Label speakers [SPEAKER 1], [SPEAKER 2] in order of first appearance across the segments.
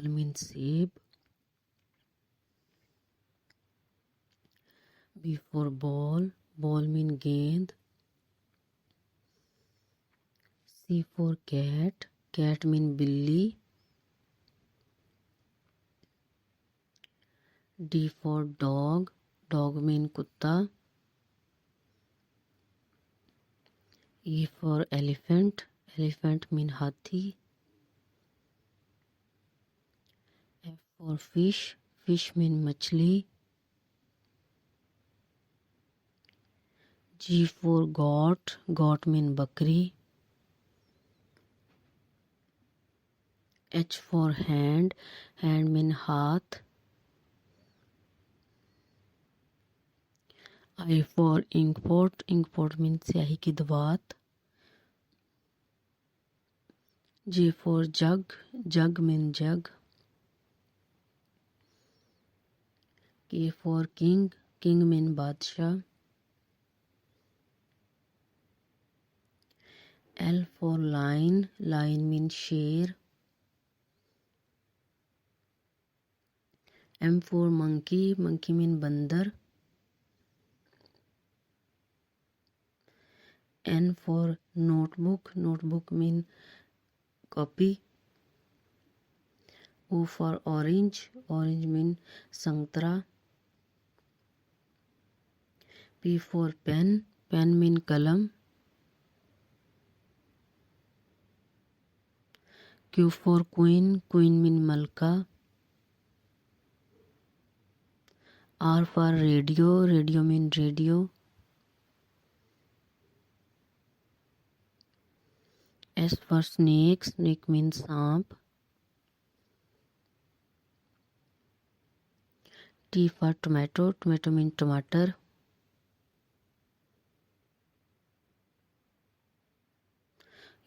[SPEAKER 1] apple means सेब. B for ball. Ball mean गेंद. C for cat. Cat mean बिल्ली. D for dog. Dog mean कुत्ता. E for elephant. Elephant mean हाथी. F for fish. Fish mean मछली. G for goat. Goat mean बकरी. H for hand. Hand mean हाथ. I for inkpot. Inkpot mean स्याही की दवात. J for jug. Jug mean jug. K for king. King mean बादशाह. L for lion. Lion mean शेर. M for monkey. Monkey mean बंदर. N for notebook. Notebook mean copy. O for orange. Orange mean संतरा. P for pen. Pen mean कलम. Q for queen. Queen mean मलका. R for radio. Radio mean radio. S for snake. Snake means सांप. T for tomato. Tomato means टमाटर.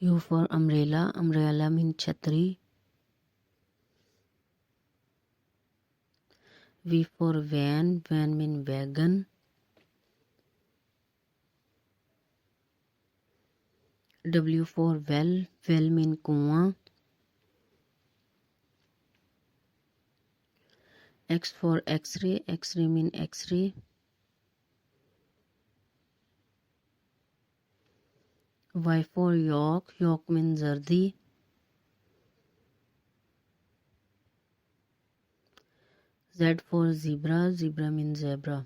[SPEAKER 1] U for umbrella. Umbrella means छतरी. V for van. Van means wagon. W for well. Well means कुआं. X for X-ray. X-ray means X-ray. Y for yolk. Yolk means जर्दी. Z for zebra. Zebra means zebra.